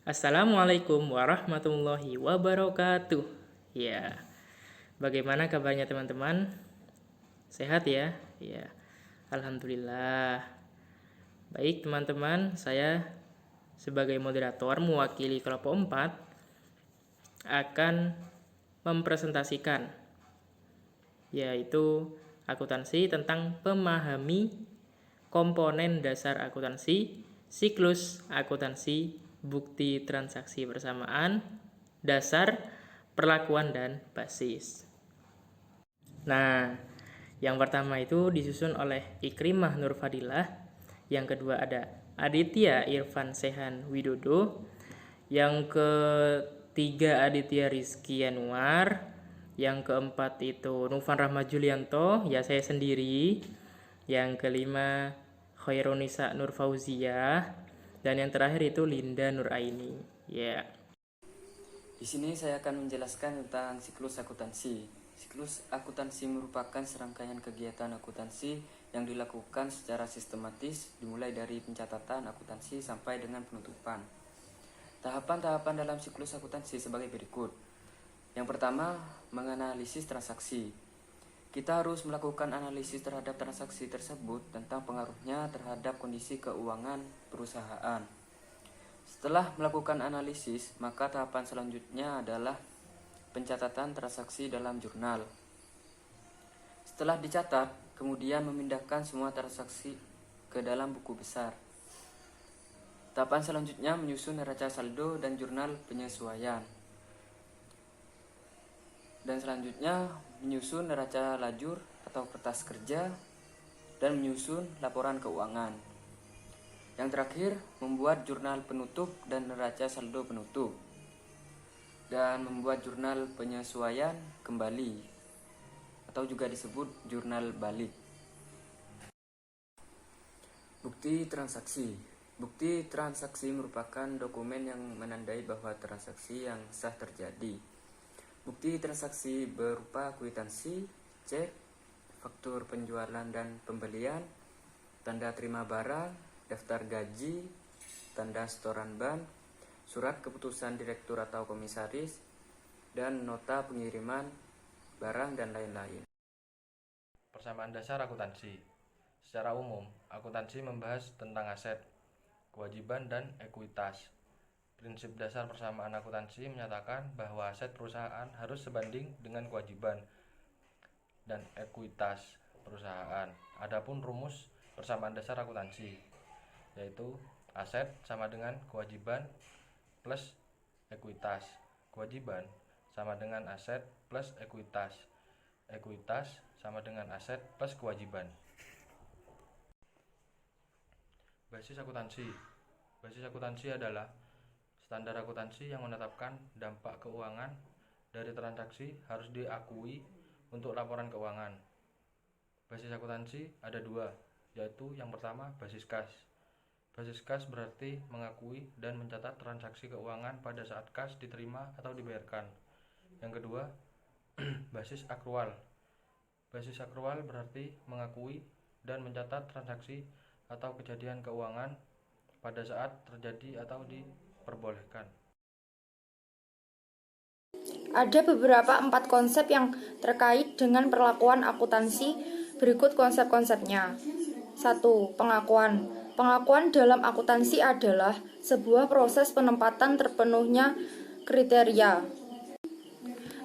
Assalamualaikum warahmatullahi wabarakatuh. Ya, bagaimana kabarnya teman-teman? Sehat ya? Ya, alhamdulillah. Baik teman-teman, saya sebagai moderator mewakili kelompok 4 akan mempresentasikan yaitu akuntansi tentang memahami komponen dasar akuntansi, siklus akuntansi, bukti transaksi persamaan, dasar, perlakuan, dan basis. Nah, yang pertama itu disusun oleh Ikrimah Nur Fadilah, yang kedua ada Aditya Irfan Sehan Widodo, yang ketiga Aditya Rizky Yanuar, yang keempat itu Nufan Rahmat Julianto, ya saya sendiri, yang kelima Khairunisa Nur Fauzia, dan yang terakhir itu Linda Nur Aini. Ya. Di sini saya akan menjelaskan tentang siklus akuntansi. Siklus akuntansi merupakan serangkaian kegiatan akuntansi yang dilakukan secara sistematis dimulai dari pencatatan akuntansi sampai dengan penutupan. Tahapan-tahapan dalam siklus akuntansi sebagai berikut. Yang pertama, menganalisis transaksi. Kita harus melakukan analisis terhadap transaksi tersebut tentang pengaruhnya terhadap kondisi keuangan perusahaan. Setelah melakukan analisis, maka tahapan selanjutnya adalah pencatatan transaksi dalam jurnal. Setelah dicatat, kemudian memindahkan semua transaksi ke dalam buku besar. Tahapan selanjutnya menyusun neraca saldo dan jurnal penyesuaian. Dan selanjutnya menyusun neraca lajur atau kertas kerja dan menyusun laporan keuangan. Yang terakhir, membuat jurnal penutup dan neraca saldo penutup. Dan membuat jurnal penyesuaian kembali atau juga disebut jurnal balik. Bukti transaksi. Bukti transaksi merupakan dokumen yang menandai bahwa transaksi yang sah terjadi. Bukti transaksi berupa kwitansi, cek, faktur penjualan dan pembelian, tanda terima barang, daftar gaji, tanda setoran ban, surat keputusan direktur atau komisaris, dan nota pengiriman barang dan lain-lain. Persamaan dasar akuntansi. Secara umum, akuntansi membahas tentang aset, kewajiban, dan ekuitas. Prinsip dasar persamaan akuntansi menyatakan bahwa aset perusahaan harus sebanding dengan kewajiban dan ekuitas perusahaan. Adapun rumus persamaan dasar akuntansi yaitu aset sama dengan kewajiban plus ekuitas. Kewajiban sama dengan aset plus ekuitas. Ekuitas sama dengan aset plus kewajiban. Basis akuntansi. Basis akuntansi adalah standar akuntansi yang menetapkan dampak keuangan dari transaksi harus diakui untuk laporan keuangan. Basis akuntansi ada dua, yaitu yang pertama basis kas. Basis kas berarti mengakui dan mencatat transaksi keuangan pada saat kas diterima atau dibayarkan. Yang kedua, basis akrual. Basis akrual berarti mengakui dan mencatat transaksi atau kejadian keuangan pada saat terjadi atau diperbolehkan. Ada beberapa 4 konsep yang terkait dengan perlakuan akuntansi. Berikut konsep-konsepnya. 1. Pengakuan. Pengakuan dalam akuntansi adalah sebuah proses penempatan terpenuhnya kriteria.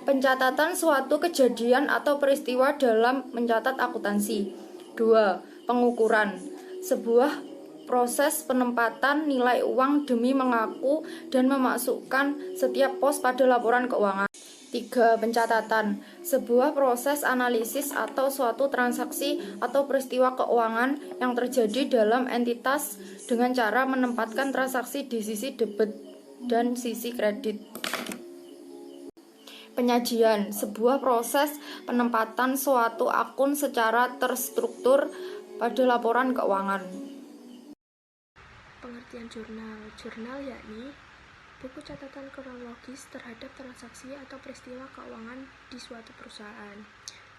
Pencatatan suatu kejadian atau peristiwa dalam mencatat akuntansi. 2. Pengukuran. Sebuah proses penempatan nilai uang demi mengaku dan memasukkan setiap pos pada laporan keuangan. 3. Pencatatan. Sebuah proses analisis atau suatu transaksi atau peristiwa keuangan yang terjadi dalam entitas dengan cara menempatkan transaksi di sisi debit dan sisi kredit. Penyajian. Sebuah proses penempatan suatu akun secara terstruktur pada laporan keuangan. Pengertian jurnal. Jurnal yakni buku catatan kronologis terhadap transaksi atau peristiwa keuangan di suatu perusahaan.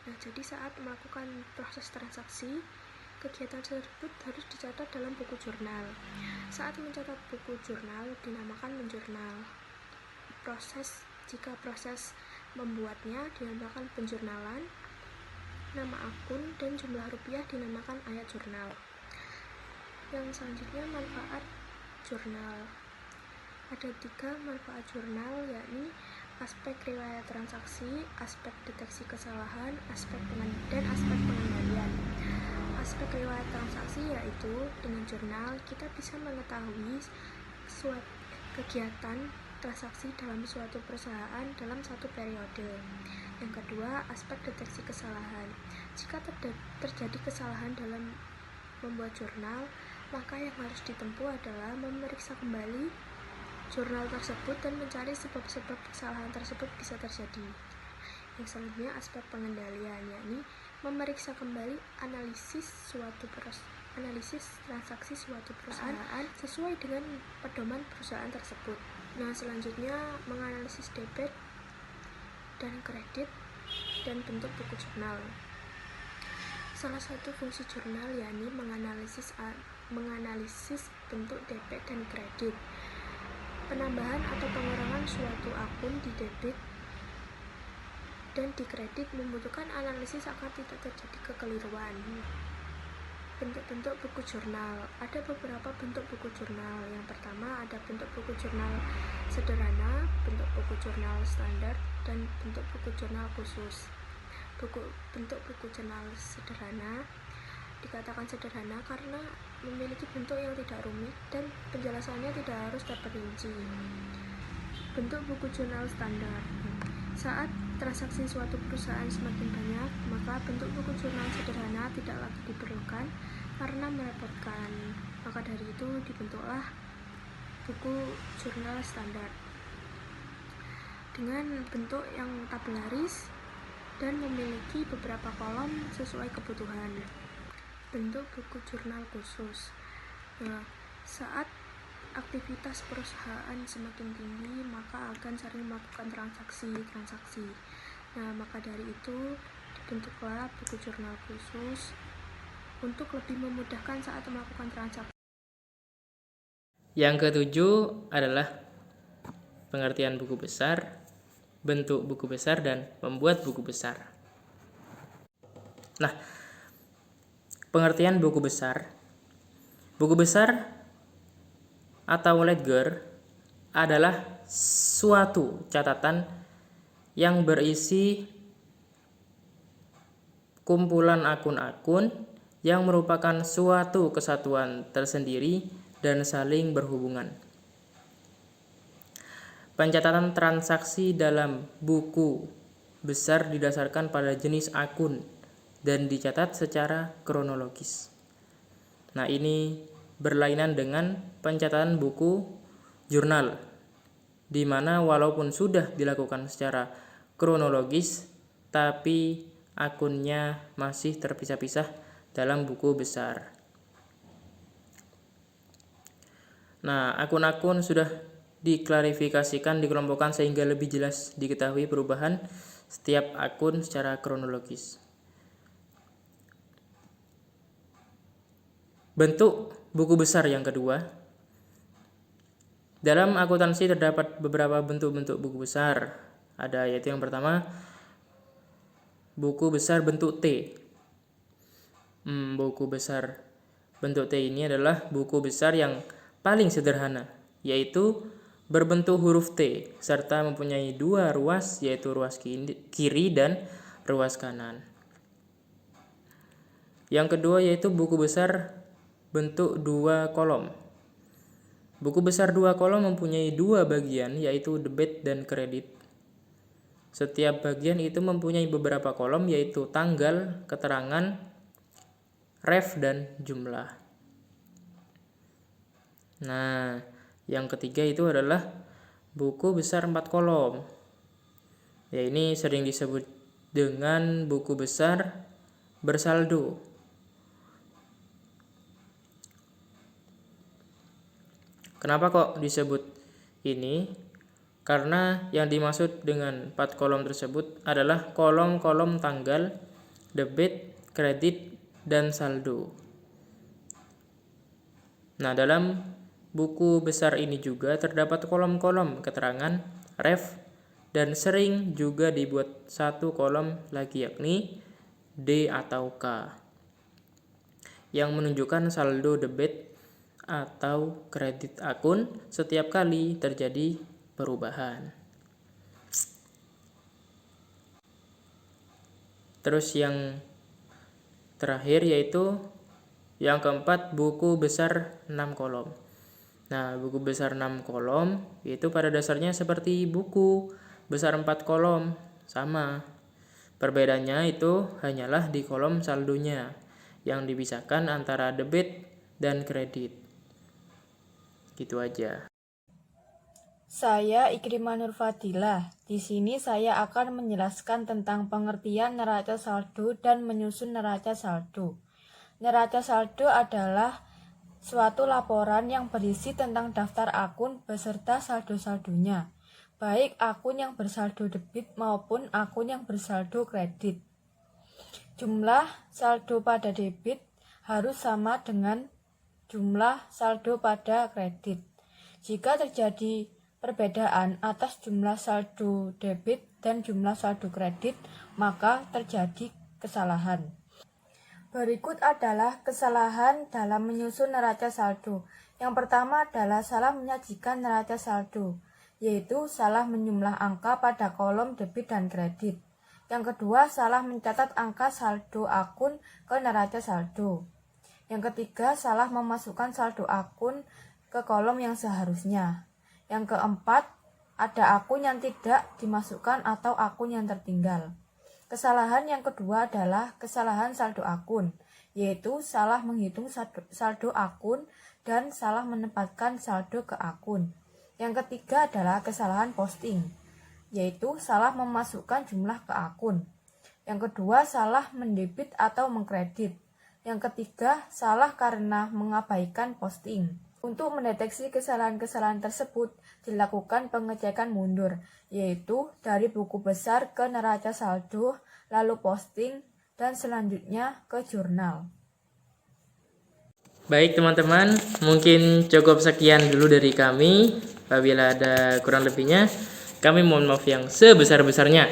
Nah, jadi saat melakukan proses transaksi, kegiatan tersebut harus dicatat dalam buku jurnal. Saat mencatat buku jurnal dinamakan menjurnal. Jika proses membuatnya dinamakan penjurnalan, nama akun dan jumlah rupiah dinamakan ayat jurnal. Yang selanjutnya, manfaat jurnal. Ada 3 manfaat jurnal, yakni aspek riwayat transaksi, aspek deteksi kesalahan, dan aspek pengendalian. Aspek riwayat transaksi yaitu dengan jurnal kita bisa mengetahui suatu kegiatan transaksi dalam suatu perusahaan dalam satu periode. Yang kedua, aspek deteksi kesalahan. Jika terjadi kesalahan dalam membuat jurnal, maka yang harus ditempuh adalah memeriksa kembali jurnal tersebut dan mencari sebab-sebab kesalahan tersebut bisa terjadi. Yang selanjutnya, aspek pengendalian, yakni memeriksa kembali analisis transaksi suatu perusahaan sesuai dengan pedoman perusahaan tersebut. Nah, selanjutnya menganalisis debit dan kredit dan bentuk buku jurnal. Salah satu fungsi jurnal yakni menganalisis bentuk debit dan kredit. Penambahan atau pengurangan suatu akun di debit dan di kredit membutuhkan analisis agar tidak terjadi kekeliruan. Bentuk-bentuk buku jurnal. Ada beberapa bentuk buku jurnal. Yang pertama ada bentuk buku jurnal sederhana, bentuk buku jurnal standar, dan bentuk buku jurnal khusus. Bentuk buku jurnal sederhana dikatakan sederhana karena memiliki bentuk yang tidak rumit dan penjelasannya tidak harus terperinci. Bentuk buku jurnal standar. Saat transaksi suatu perusahaan semakin banyak, maka bentuk buku jurnal sederhana tidak lagi diperlukan karena merepotkan. Maka dari itu dibentuklah buku jurnal standar dengan bentuk yang tabularis dan memiliki beberapa kolom sesuai kebutuhan. Bentuk buku jurnal khusus. Nah, saat aktivitas perusahaan semakin tinggi, maka akan sering melakukan transaksi. Nah, maka dari itu dibentuklah buku jurnal khusus untuk lebih memudahkan saat melakukan transaksi. Yang ketujuh adalah pengertian buku besar, bentuk buku besar, dan membuat buku besar. Nah, pengertian buku besar. Buku besar atau ledger adalah suatu catatan yang berisi kumpulan akun-akun yang merupakan suatu kesatuan tersendiri dan saling berhubungan. Pencatatan transaksi dalam buku besar didasarkan pada jenis akun dan dicatat secara kronologis. Nah, ini berlainan dengan pencatatan buku jurnal, di mana walaupun sudah dilakukan secara kronologis, tapi akunnya masih terpisah-pisah dalam buku besar. Nah, akun-akun sudah diklarifikasikan, dikelompokkan sehingga lebih jelas diketahui perubahan setiap akun secara kronologis. Bentuk buku besar yang kedua. Dalam akuntansi terdapat beberapa bentuk-bentuk buku besar. Ada yaitu yang pertama, buku besar bentuk T. Buku besar bentuk T ini adalah buku besar yang paling sederhana, yaitu berbentuk huruf T serta mempunyai 2 ruas, yaitu ruas kiri dan ruas kanan. Yang kedua yaitu buku besar bentuk 2 kolom. Buku besar 2 kolom mempunyai 2 bagian, yaitu debit dan kredit. Setiap bagian itu mempunyai beberapa kolom, yaitu tanggal, keterangan, ref, dan jumlah. Nah, yang ketiga itu adalah buku besar 4 kolom. Ya, ini sering disebut dengan buku besar bersaldo. Kenapa kok disebut ini? Karena yang dimaksud dengan 4 kolom tersebut adalah kolom-kolom tanggal, debit, kredit, dan saldo. Nah, dalam buku besar ini juga terdapat kolom-kolom keterangan ref dan sering juga dibuat satu kolom lagi, yakni D atau K, yang menunjukkan saldo debit atau kredit akun setiap kali terjadi perubahan. Terus yang terakhir yaitu yang keempat, buku besar 6 kolom. Nah, buku besar 6 kolom itu pada dasarnya seperti buku besar 4 kolom, sama. Perbedaannya itu hanyalah di kolom saldonya yang dipisahkan antara debit dan kredit. Gitu aja. Saya Ikrimah Nur Fadilah. Di sini saya akan menjelaskan tentang pengertian neraca saldo dan menyusun neraca saldo. Neraca saldo adalah suatu laporan yang berisi tentang daftar akun beserta saldo-saldonya, baik akun yang bersaldo debit maupun akun yang bersaldo kredit. Jumlah saldo pada debit harus sama dengan jumlah saldo pada kredit. Jika terjadi perbedaan atas jumlah saldo debit dan jumlah saldo kredit, maka terjadi kesalahan. Berikut adalah kesalahan dalam menyusun neraca saldo. Yang pertama adalah salah menyajikan neraca saldo, yaitu salah menjumlah angka pada kolom debit dan kredit. Yang kedua, salah mencatat angka saldo akun ke neraca saldo. Yang ketiga, salah memasukkan saldo akun ke kolom yang seharusnya. Yang keempat, ada akun yang tidak dimasukkan atau akun yang tertinggal. Kesalahan yang kedua adalah kesalahan saldo akun, yaitu salah menghitung saldo akun dan salah menempatkan saldo ke akun. Yang ketiga adalah kesalahan posting, yaitu salah memasukkan jumlah ke akun. Yang kedua, salah mendebit atau mengkredit. Yang ketiga, salah karena mengabaikan posting. Untuk mendeteksi kesalahan-kesalahan tersebut, dilakukan pengecekan mundur, yaitu dari buku besar ke neraca saldo, lalu posting, dan selanjutnya ke jurnal. Baik teman-teman, mungkin cukup sekian dulu dari kami. Apabila ada kurang lebihnya, kami mohon maaf yang sebesar-besarnya.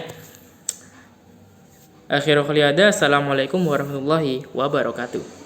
Akhirul qali ada, assalamualaikum warahmatullahi wabarakatuh.